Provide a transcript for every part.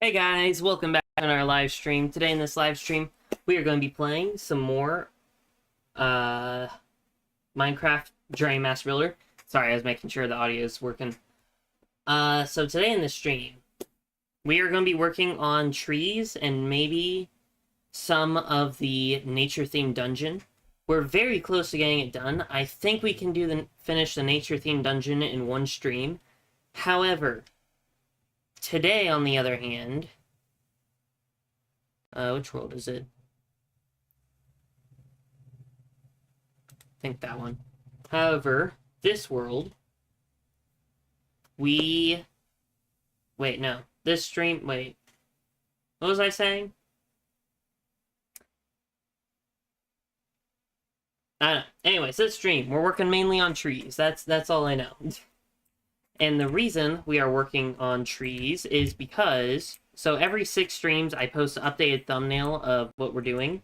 Hey guys, welcome back on our live stream. Today in this live stream, we are going to be playing some more Minecraft BagelMaster Builder. Sorry, I was making sure the audio is working. So today in the stream, we are going to be working on trees and maybe some of the nature-themed dungeon. We're very close to getting it done. I think we can finish the nature-themed dungeon in one stream. However, today, on the other hand, which world is it? I think that one. However, this world, wait, no. This stream, wait. What was I saying? I don't know. Anyways, this stream, we're working mainly on trees. That's all I know. And the reason we are working on trees is because, so every 6 streams, I post an updated thumbnail of what we're doing.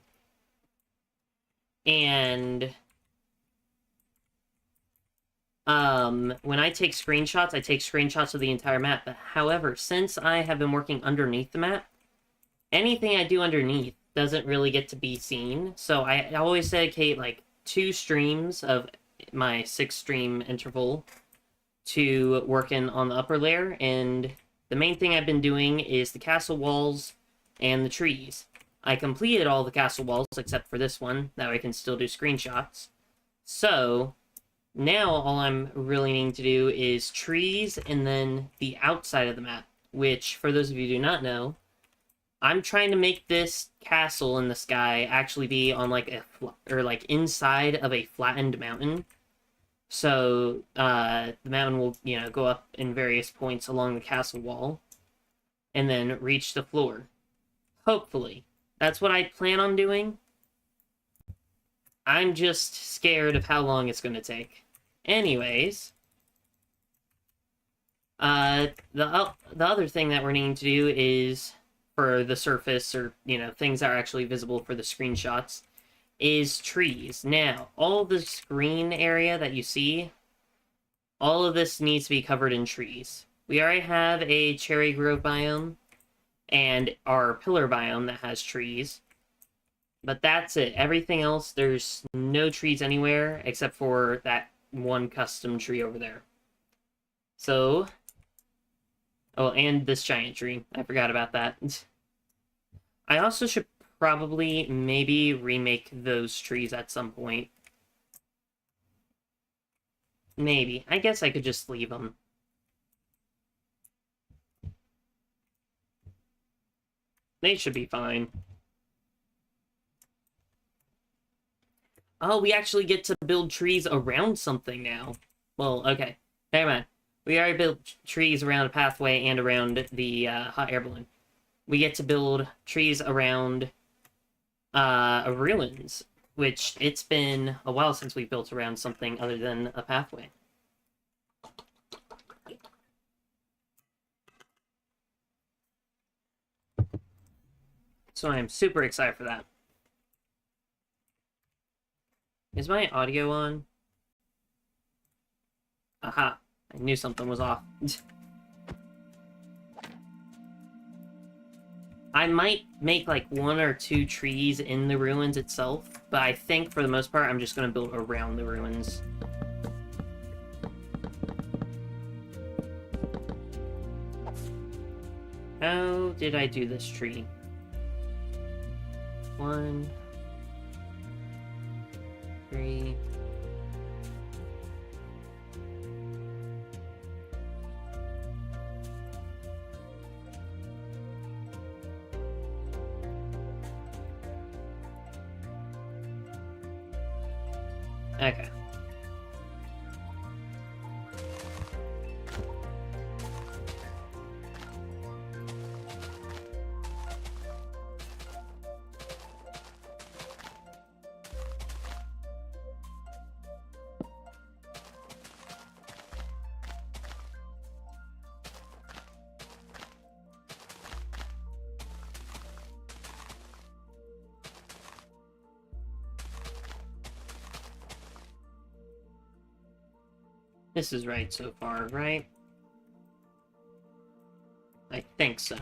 And when I take screenshots of the entire map. But however, since I have been working underneath the map, anything I do underneath doesn't really get to be seen. So I always dedicate like 2 streams of my 6-stream interval to working on the upper layer, and the main thing I've been doing is the castle walls and the trees. I completed all the castle walls except for this one, that way I can still do screenshots. So now all I'm really needing to do is trees and then the outside of the map, which for those of you who do not know, I'm trying to make this castle in the sky actually be on like inside of a flattened mountain. So, the mountain will, go up in various points along the castle wall, and then reach the floor. Hopefully. That's what I plan on doing. I'm just scared of how long it's going to take. Anyways, the other thing that we're needing to do is, for the surface, or, things that are actually visible for the screenshots, is trees. Now, all this green area that you see, all of this needs to be covered in trees. We already have a cherry grove biome and our pillar biome that has trees, but that's it. Everything else, there's no trees anywhere except for that one custom tree over there. So, oh, and this giant tree. I forgot about that. I also should probably maybe remake those trees at some point. Maybe. I guess I could just leave them. They should be fine. Oh, we actually get to build trees around something now. Well, okay. Never mind. We already built trees around a pathway and around the hot air balloon. We get to build trees around ruins, which it's been a while since we built around something other than a pathway. So I'm super excited for that. Is my audio on? Aha, I knew something was off. I might make like 1 or 2 trees in the ruins itself, but I think for the most part I'm just going to build around the ruins. How did I do this tree? 1, 3... Okay. This is right so far, right? I think so.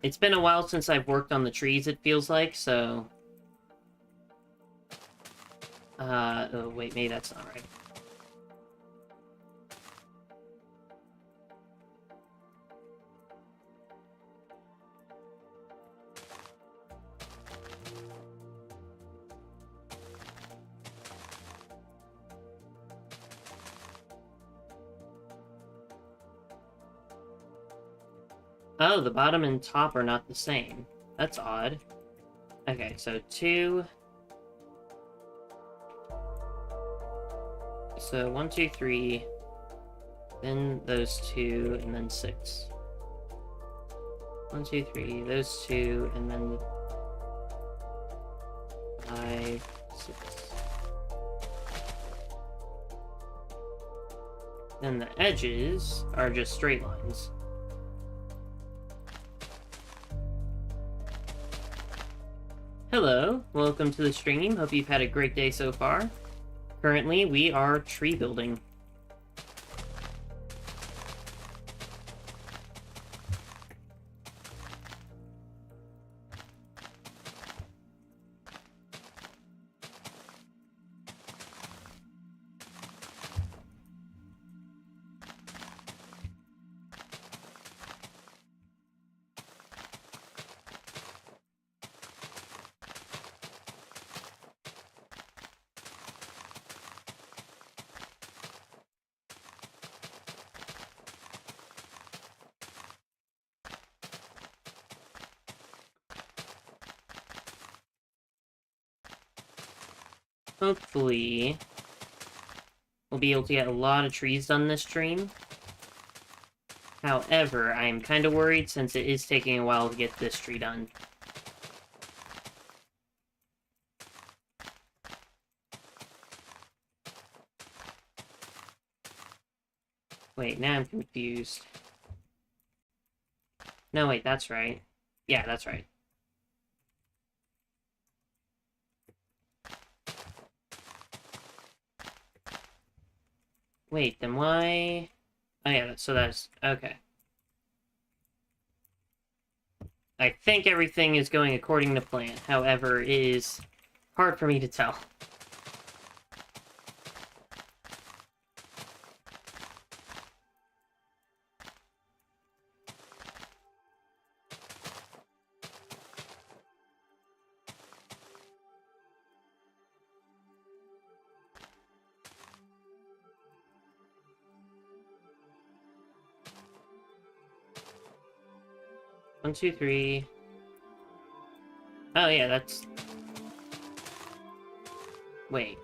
It's been a while since I've worked on the trees, it feels like, so... oh, wait, maybe that's not right. Oh, the bottom and top are not the same. That's odd. Okay, so 2... So 1, 2, 3, then those 2, and then 6. 1, 2, 3, those 2, and then 5, 6. Then the edges are just straight lines. Hello, welcome to the stream. Hope you've had a great day so far. Currently, we are tree building. Hopefully, we'll be able to get a lot of trees done this stream. However, I am kind of worried since it is taking a while to get this tree done. Wait, now I'm confused. No, wait, that's right. Yeah, that's right. Wait, then why... Oh yeah, so that's... Okay. I think everything is going according to plan. However, it is hard for me to tell. One, two, three. Oh yeah, that's... Wait.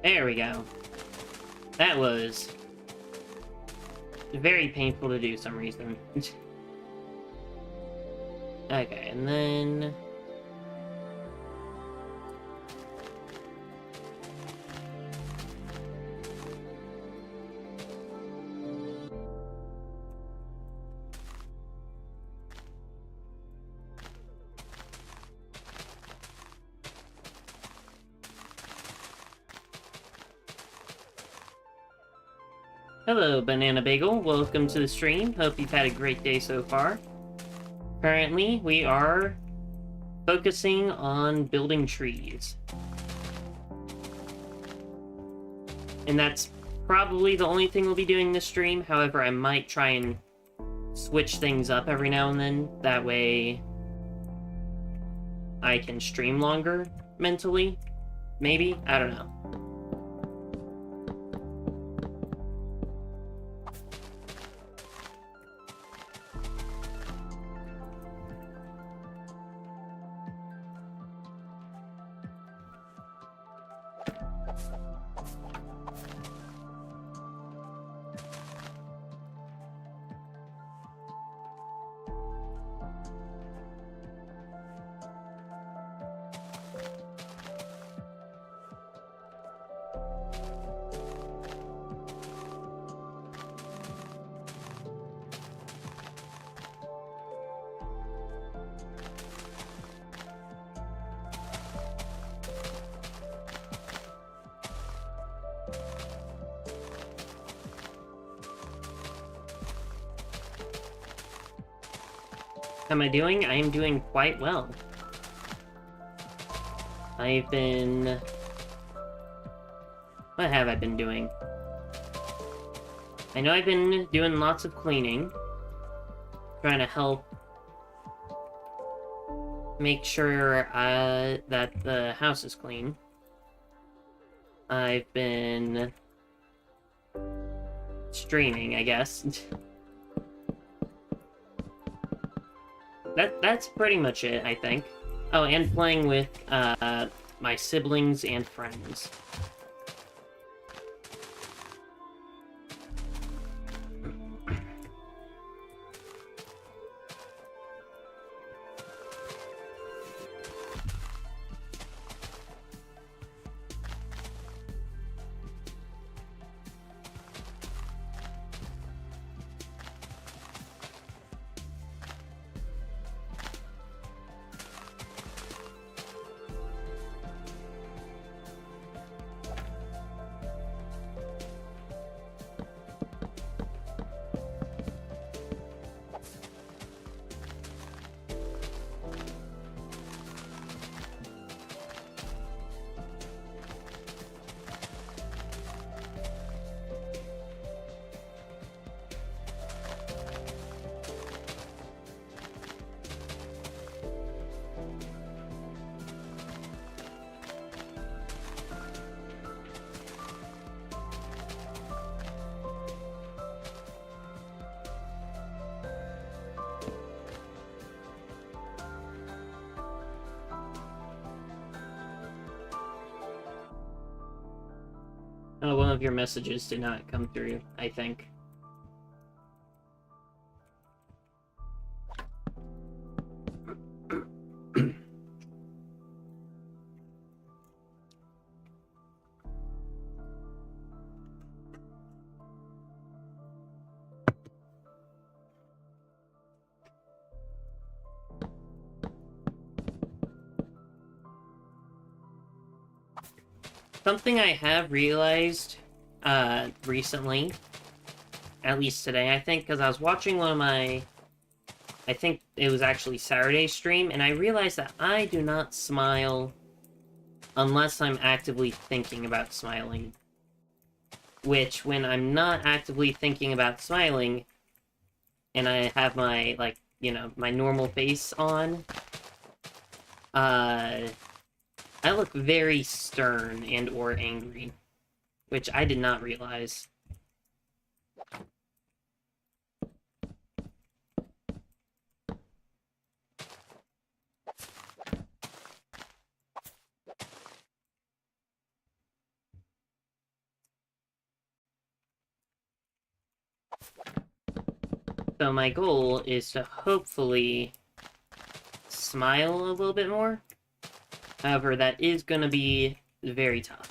There we go. That was very painful to do some reason. Okay, and then... Hello, Banana Bagel. Welcome to the stream. Hope you've had a great day so far. Currently, we are focusing on building trees. And that's probably the only thing we'll be doing this stream. However, I might try and switch things up every now and then. That way, I can stream longer mentally. Maybe? I don't know. How am I doing? I am doing quite well. I've been... What have I been doing? I know I've been doing lots of cleaning. Trying to help make sure that the house is clean. I've been streaming, I guess. That's pretty much it, I think. Oh, and playing with my siblings and friends. Oh, one of your messages did not come through, I think. Something I have realized recently, at least today, I think, because I was watching one of my, I think it was actually Saturday's stream, and I realized that I do not smile unless I'm actively thinking about smiling. Which, when I'm not actively thinking about smiling, and I have my, like, you know, my normal face on, I look very stern and or angry, which I did not realize. So my goal is to hopefully smile a little bit more. However, that is going to be very tough.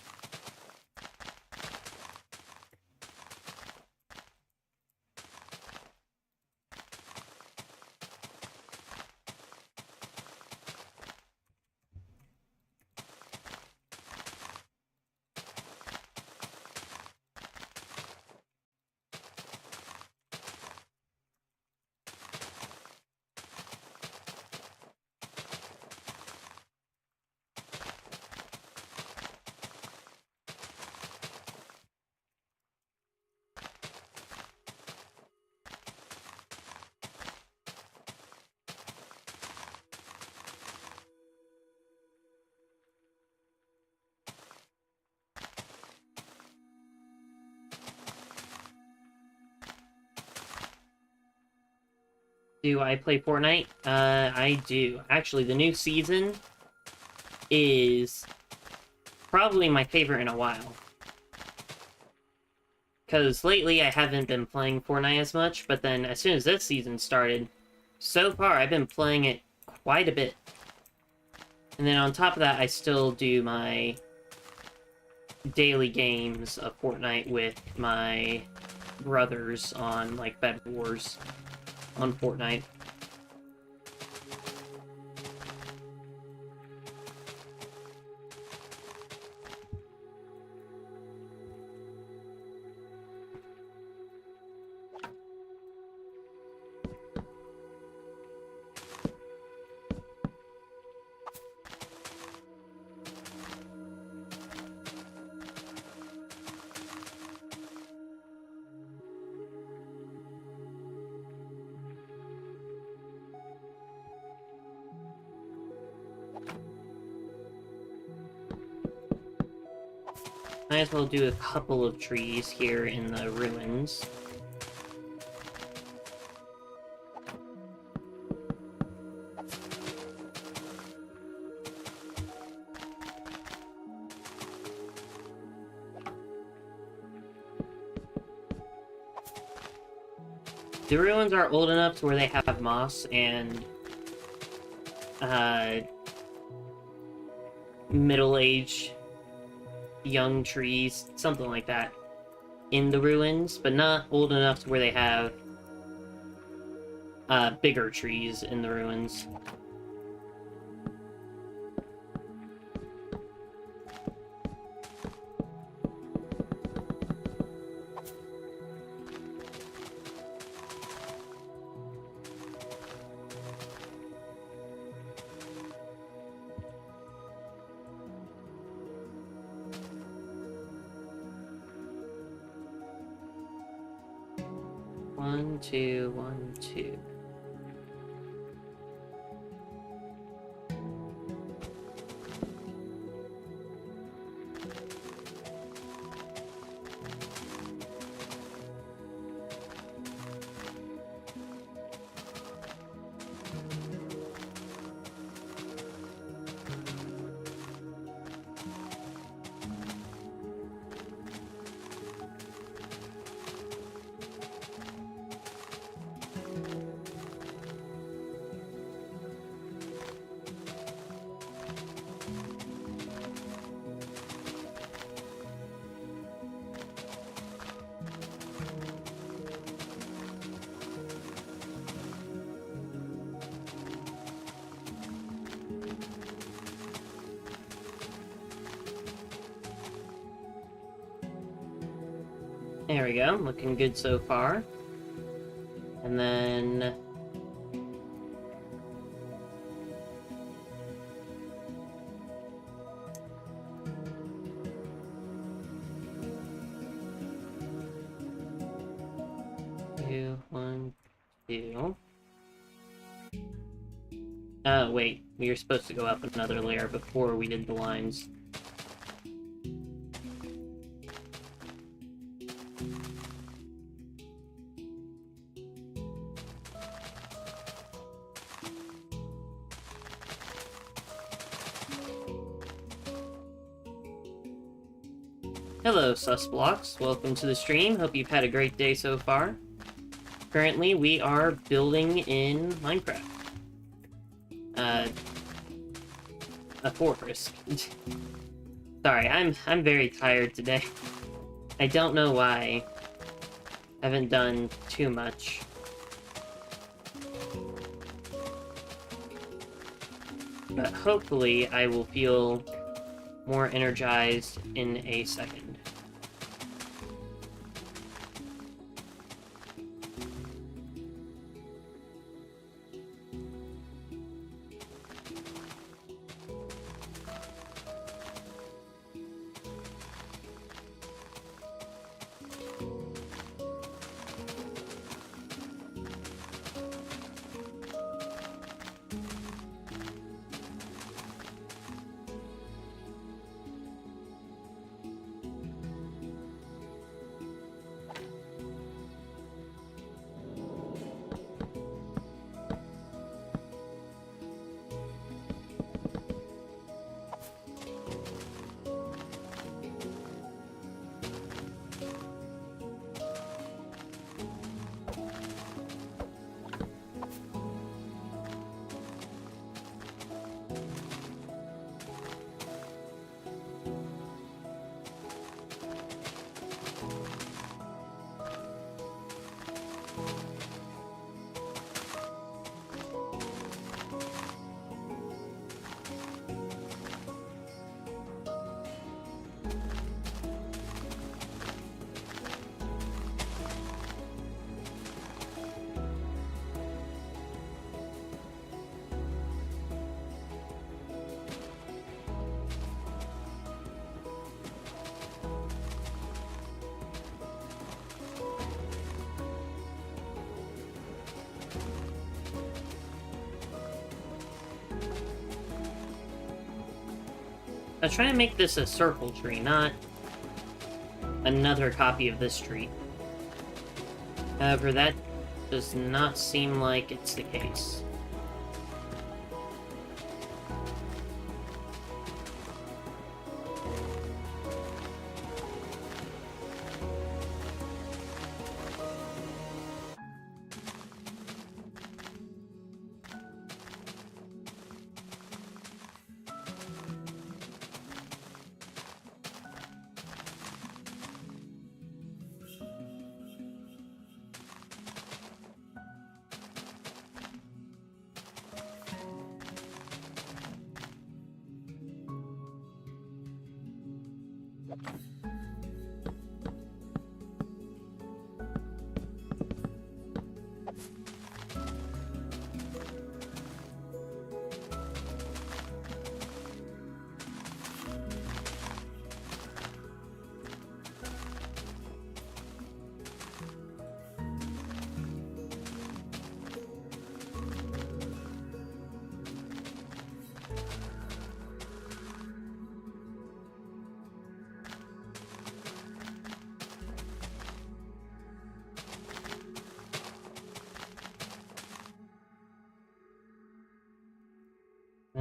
Do I play Fortnite? I do. Actually, the new season is probably my favorite in a while. Because lately I haven't been playing Fortnite as much, but then as soon as this season started, so far I've been playing it quite a bit. And then on top of that, I still do my daily games of Fortnite with my brothers on, like, Bed Wars on Fortnite. Might as well do a couple of trees here in the ruins. The ruins are old enough to where they have moss and middle-aged young trees, something like that, in the ruins, but not old enough to where they have bigger trees in the ruins. One, two, 1, 2. There we go, looking good so far. And then... two, 1, 2... Oh, wait, we were supposed to go up another layer before we did the lines. Hello, Susblocks. Welcome to the stream. Hope you've had a great day so far. Currently, we are building in Minecraft. A fortress. Sorry, I'm very tired today. I don't know why. I haven't done too much. But hopefully I will feel more energized in a second. I'm trying to make this a circle tree, not another copy of this tree. However, that does not seem like it's the case.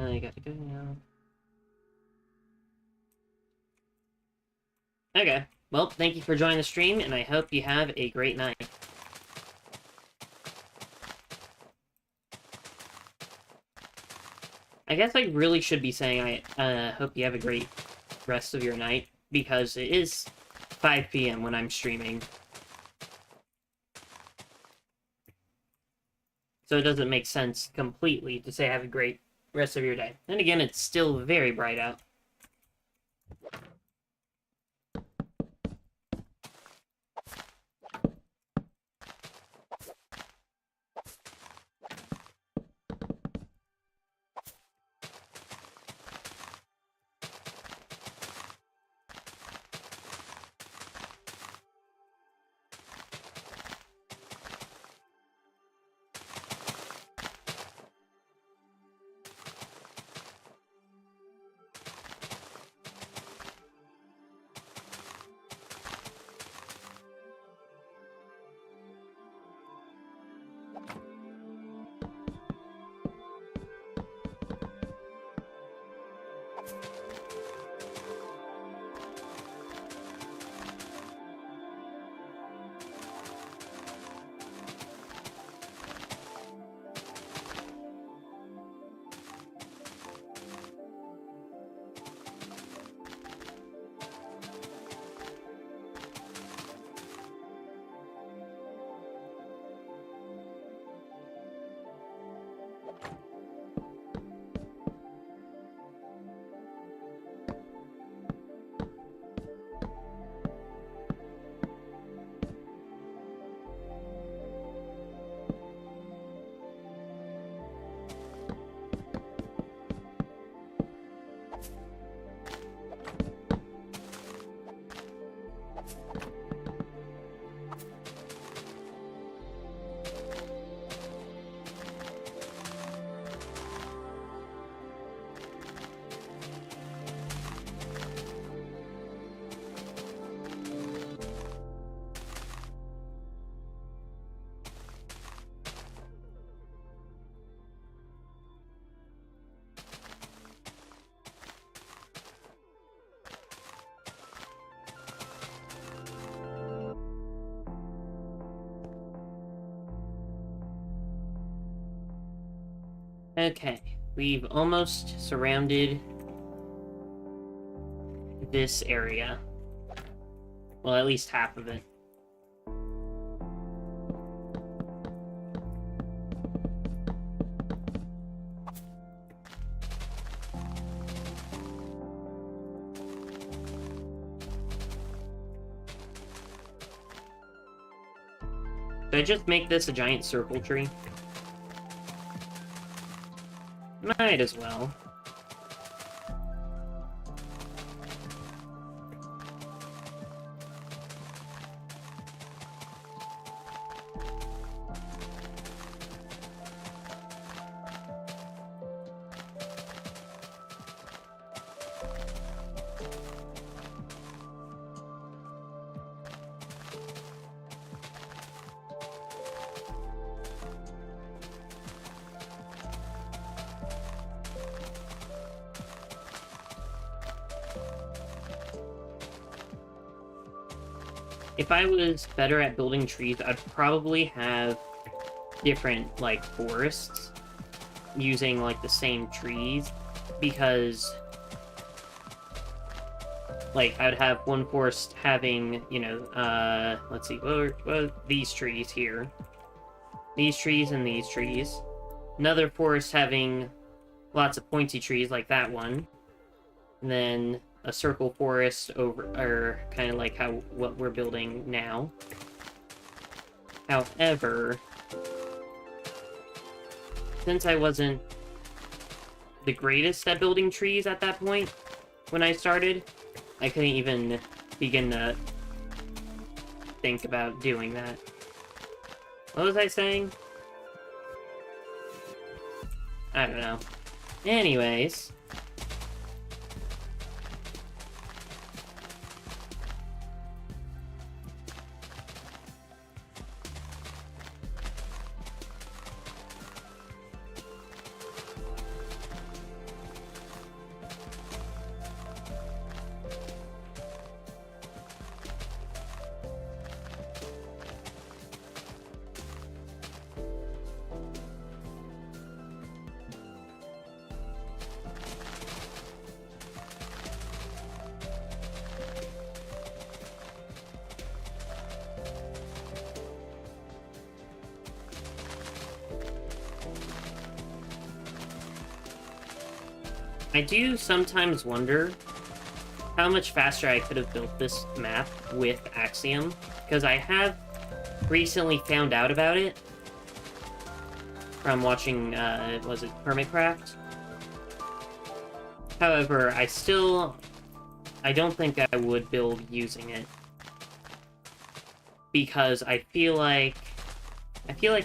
I gotta go now. Okay. Well, thank you for joining the stream, and I hope you have a great night. I guess I really should be saying I hope you have a great rest of your night, because it is 5 p.m. when I'm streaming. So it doesn't make sense completely to say have a great rest of your day. Then again, it's still very bright out. Okay, we've almost surrounded this area. Well, at least half of it. Should I just make this a giant circle tree? Might as well. If I was better at building trees, I'd probably have different, like, forests using, like, the same trees, because, like, I'd have one forest having, you know, let's see, what these trees here. These trees and these trees. Another forest having lots of pointy trees, like that one. And then a circle forest over, or kind of like what we're building now. However, since I wasn't the greatest at building trees at that point, when I started, I couldn't even begin to think about doing that. What was I saying? I don't know. Anyways. I do sometimes wonder how much faster I could have built this map with Axiom, because I have recently found out about it from watching, was it Hermitcraft? However, I don't think I would build using it, because I feel like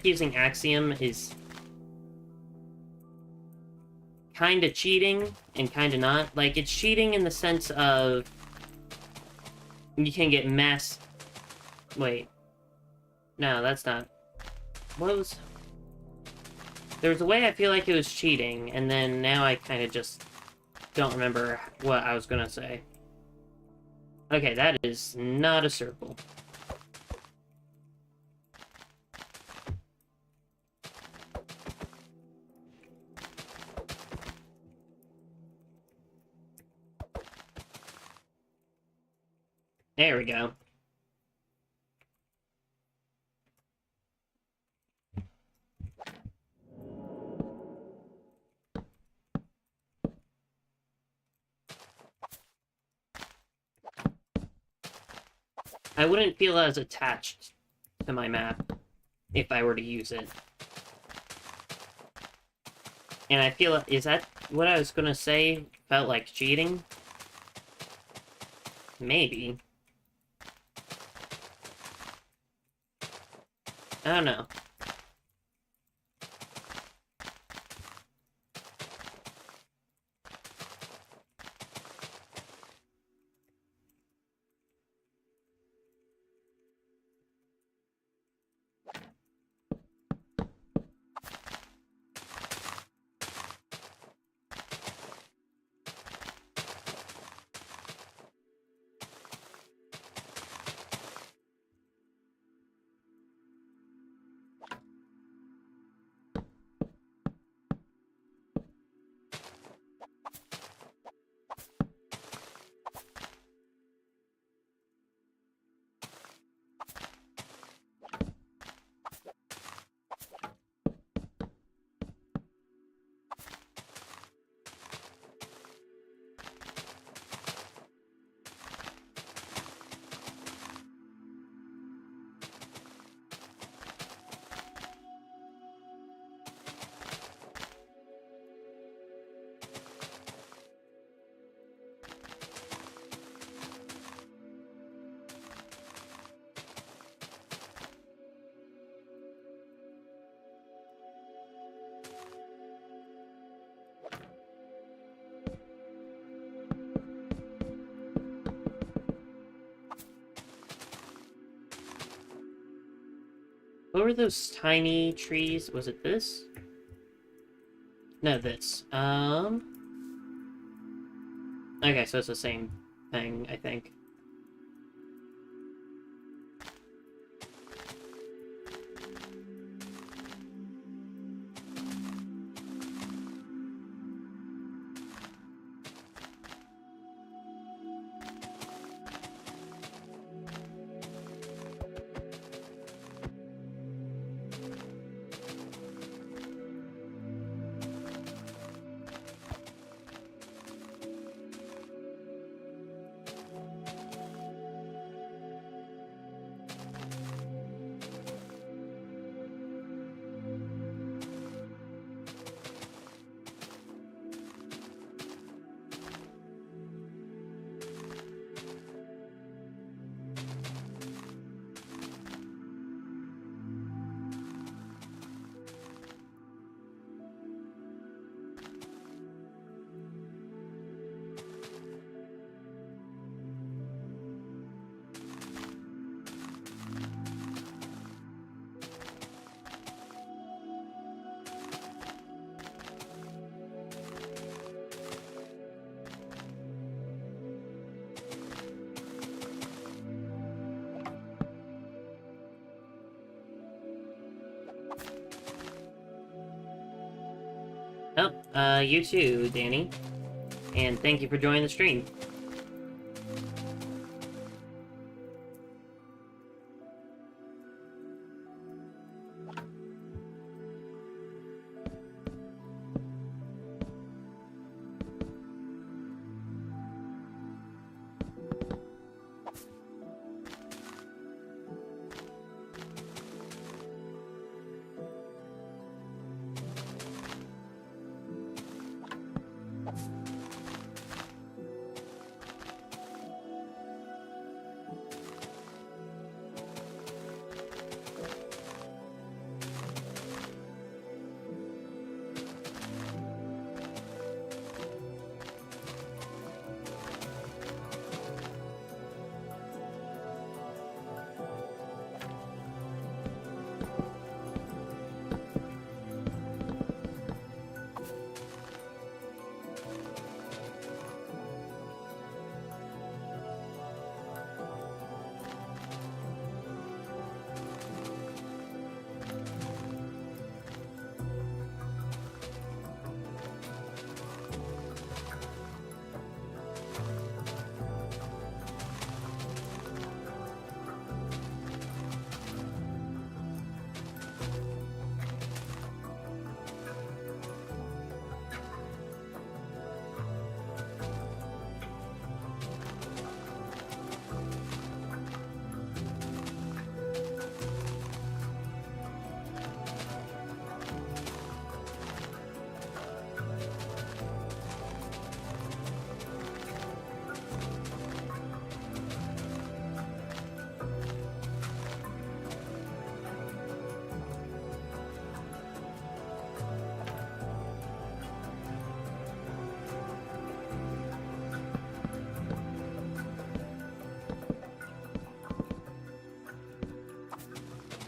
using Axiom is kind of cheating and kind of not. Like, it's cheating in the sense of you can get messed. Wait. No, that's not. What was... There was a way I feel like it was cheating, and then now I kind of just don't remember what I was gonna say. Okay, that is not a circle. There we go. I wouldn't feel as attached to my map if I were to use it. And I feel... Is that what I was gonna say? Felt like cheating? Maybe. I don't know. What were those tiny trees? Was it this? No, this. Okay, so it's the same thing, I think. Oh, you too, Danny. And thank you for joining the stream.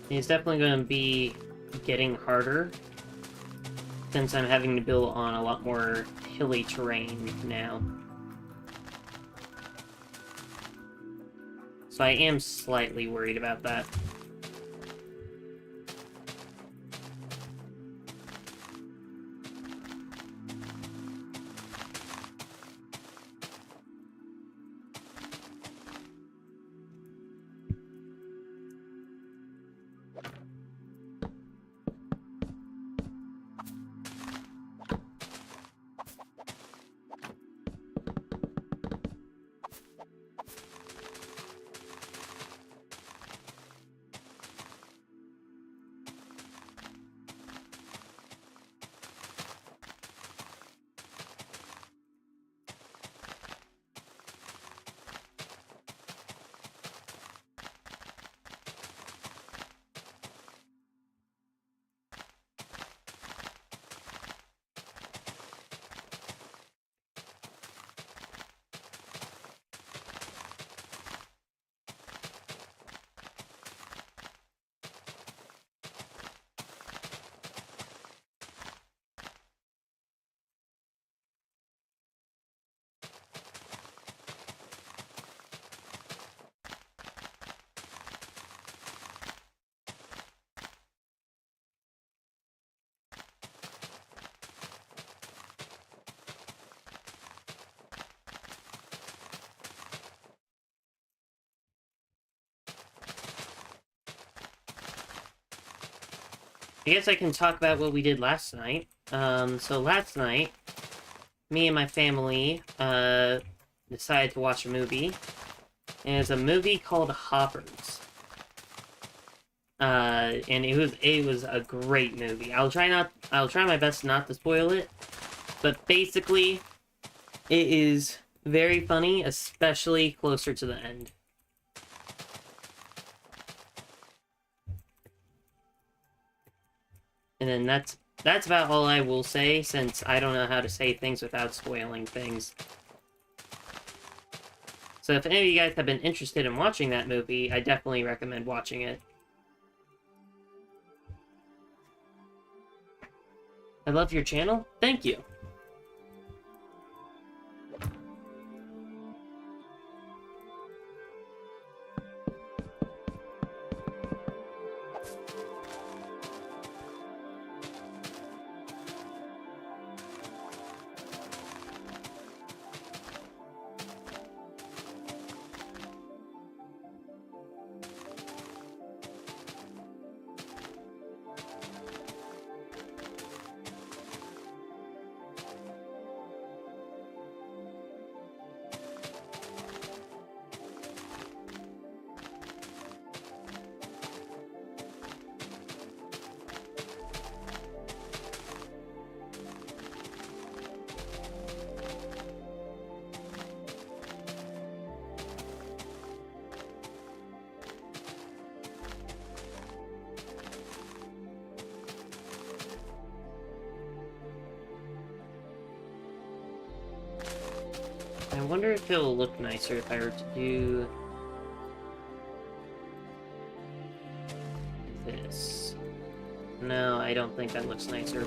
It's definitely going to be getting harder since I'm having to build on a lot more hilly terrain now. So I am slightly worried about that. I guess I can talk about what we did last night. So last night, me and my family, decided to watch a movie. And it's a movie called Hoppers. And it was a great movie. I'll try my best not to spoil it. But basically, it is very funny, especially closer to the end. And then that's about all I will say, since I don't know how to say things without spoiling things. So if any of you guys have been interested in watching that movie, I definitely recommend watching it. I love your channel. Thank you. I wonder if it'll look nicer if I were to do this. No, I don't think that looks nicer.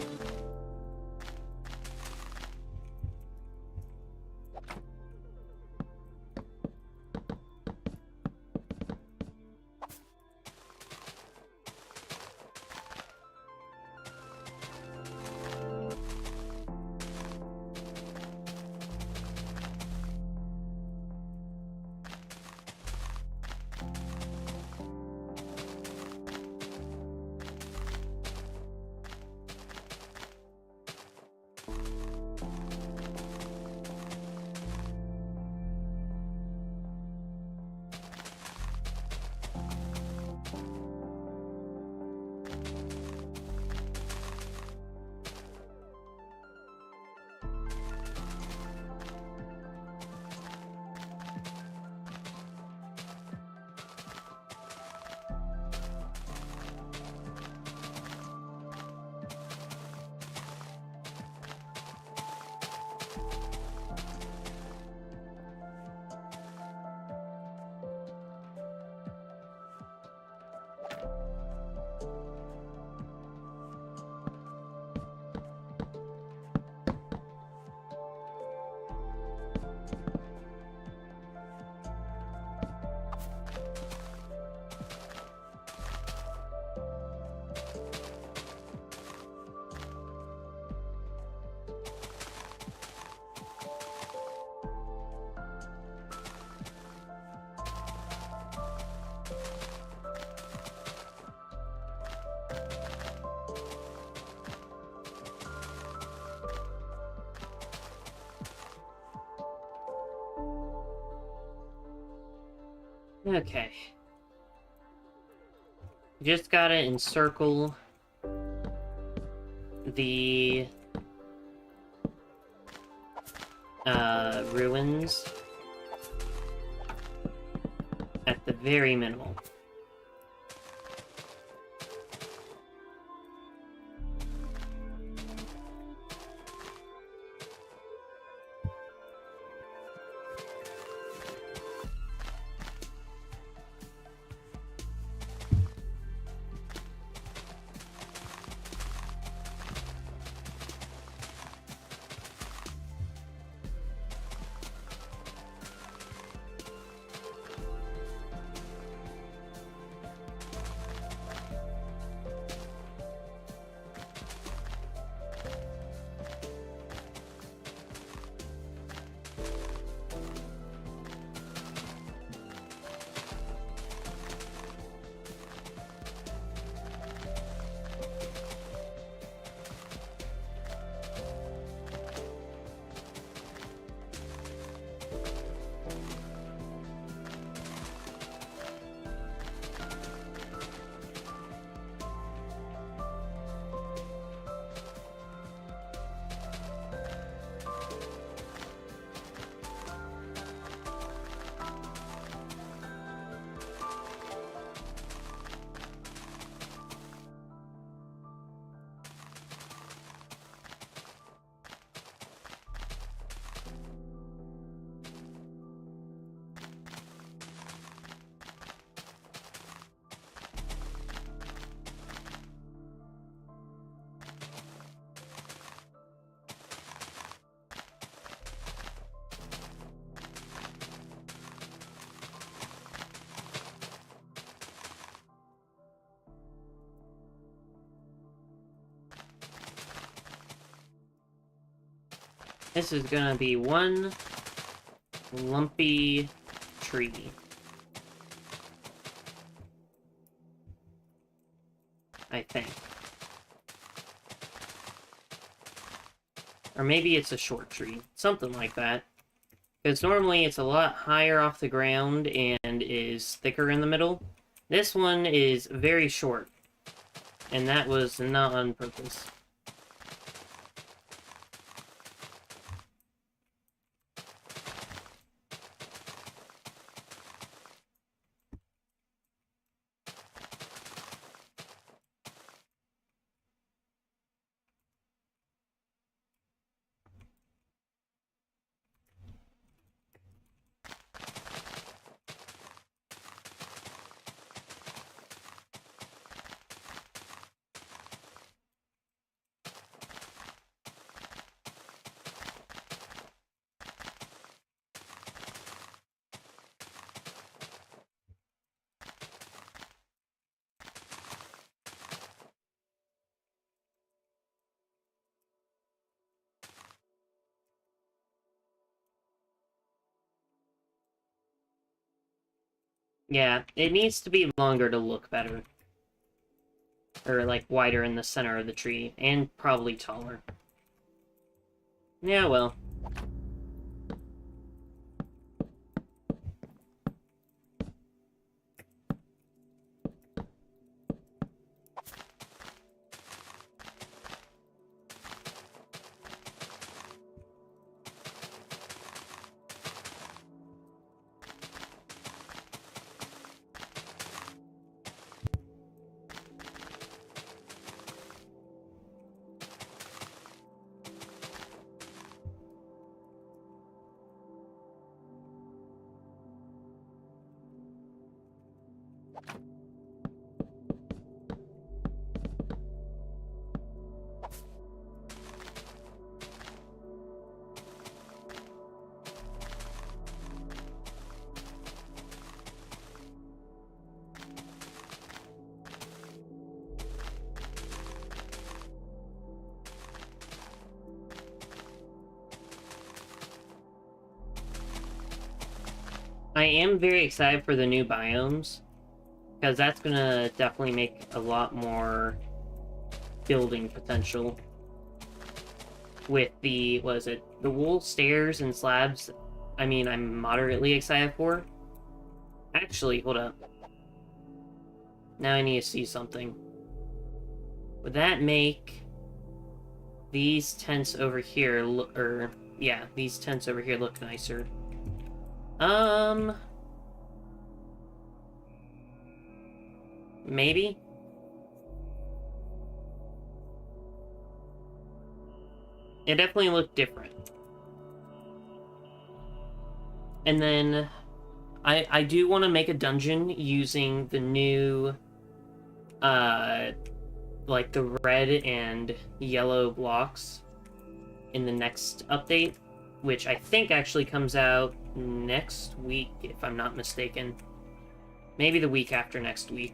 Okay. Just gotta encircle the ruins at the very minimal. This is gonna be one lumpy tree. I think. Or maybe it's a short tree. Something like that. Because normally it's a lot higher off the ground and is thicker in the middle. This one is very short. And that was not on purpose. Yeah, it needs to be longer to look better. Or, like, wider in the center of the tree. And probably taller. Yeah, well. I am very excited for the new biomes, because that's gonna definitely make a lot more building potential. With the, what is it, the wool stairs and slabs, I mean, I'm moderately excited for. Actually, hold up. Now I need to see something. Would that make these tents over here look, or, yeah, these tents over here look nicer? Maybe? It definitely looked different. And then I do want to make a dungeon using the new like the red and yellow blocks in the next update, which I think actually comes out next week, if I'm not mistaken. Maybe the week after next week.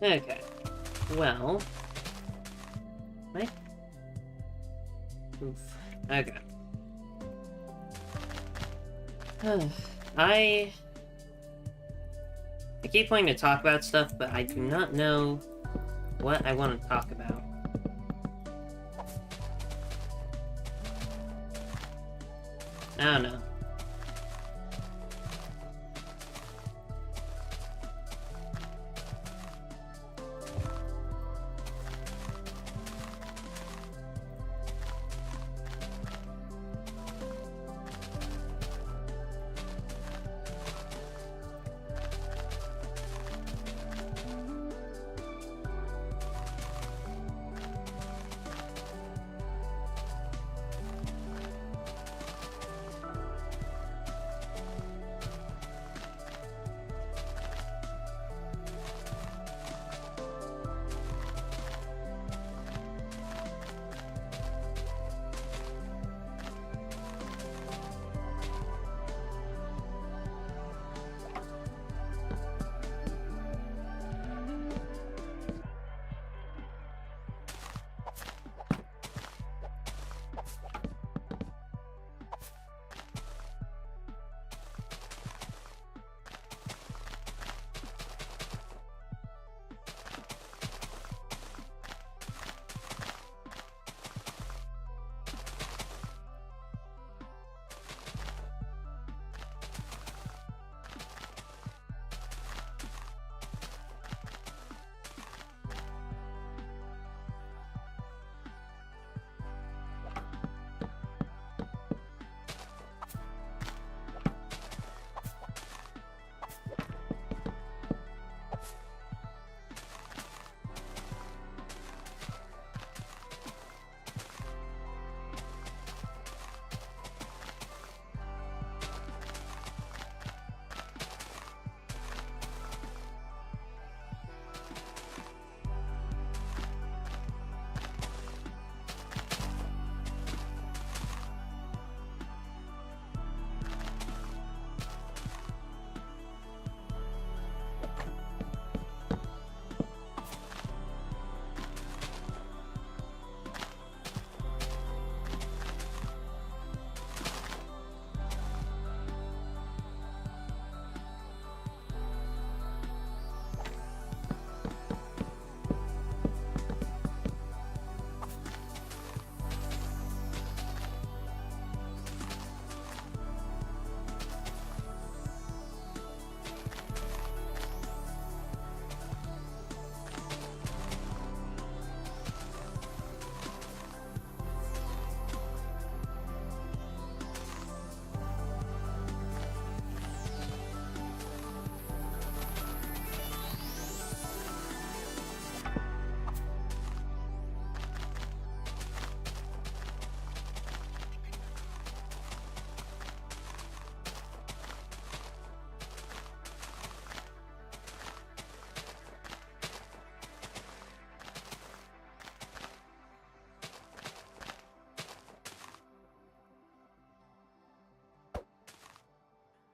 Okay. Well... Right? Oof. Okay. I keep wanting to talk about stuff, but I do not know what I want to talk about. I don't know.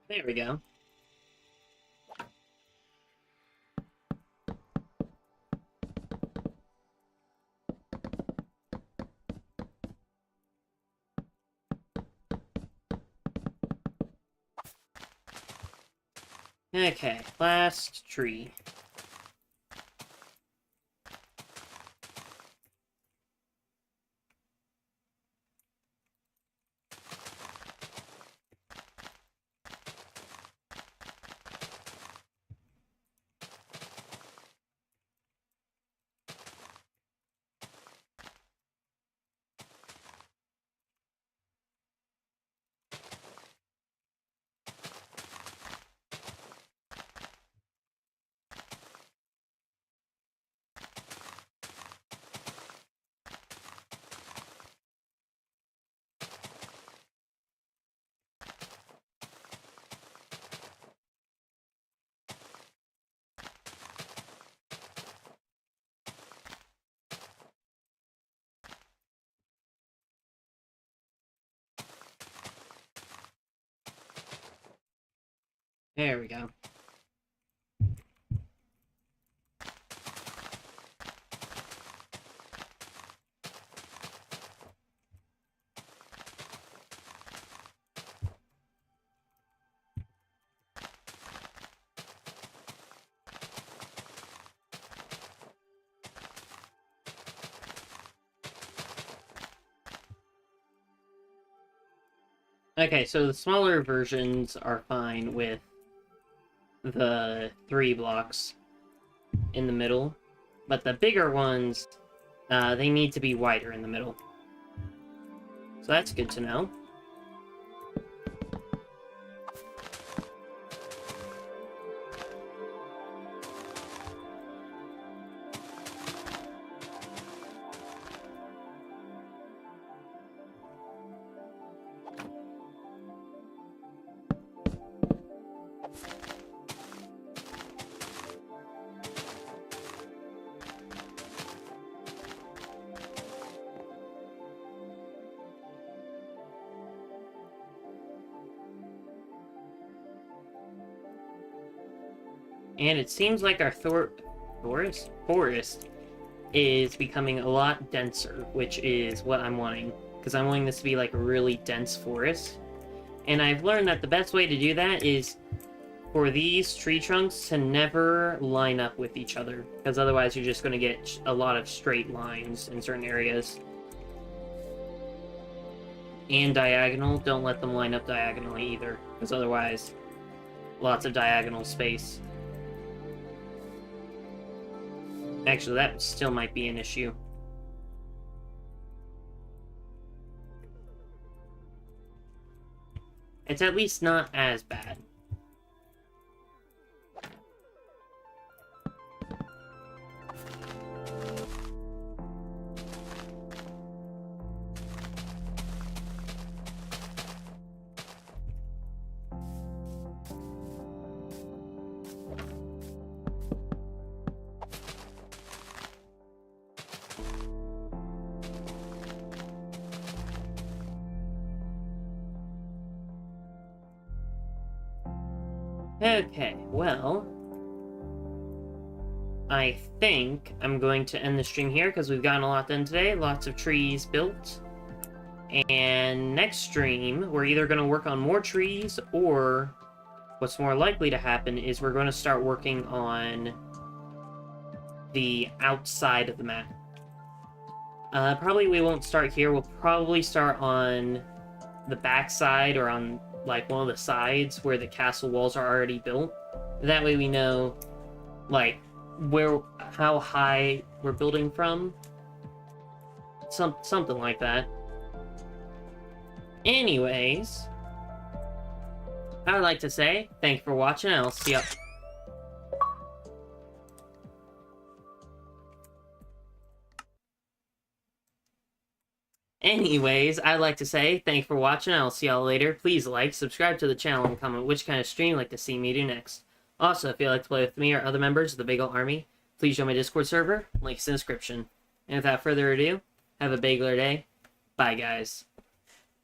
There we go. Okay, last tree. There we go. Okay, so the smaller versions are fine with the 3 blocks in the middle, but the bigger ones, they need to be wider in the middle. So that's good to know. And it seems like our forest is becoming a lot denser, which is what I'm wanting. Because I'm wanting this to be like a really dense forest. And I've learned that the best way to do that is for these tree trunks to never line up with each other. Because otherwise you're just going to get a lot of straight lines in certain areas. And diagonal, don't let them line up diagonally either. Because otherwise, lots of diagonal space. Actually, that still might be an issue. It's at least not as bad. Okay, well, I think I'm going to end the stream here because we've gotten a lot done today. Lots of trees built. And next stream, we're either going to work on more trees, or what's more likely to happen is we're going to start working on the outside of the map. Probably we won't start here. We'll probably start on the backside or on like one of the sides where the castle walls are already built. That way we know like how high we're building from. Something like that. Anyways, I would like to say thank you for watching, and I'll see you. Anyways, I'd like to say thank you for watching. I'll see y'all later. Please like, subscribe to the channel, and comment which kind of stream you'd like to see me do next. Also, if you'd like to play with me or other members of the Bagel Army, please join my Discord server. Links in the description. And without further ado, have a bagler day. Bye, guys.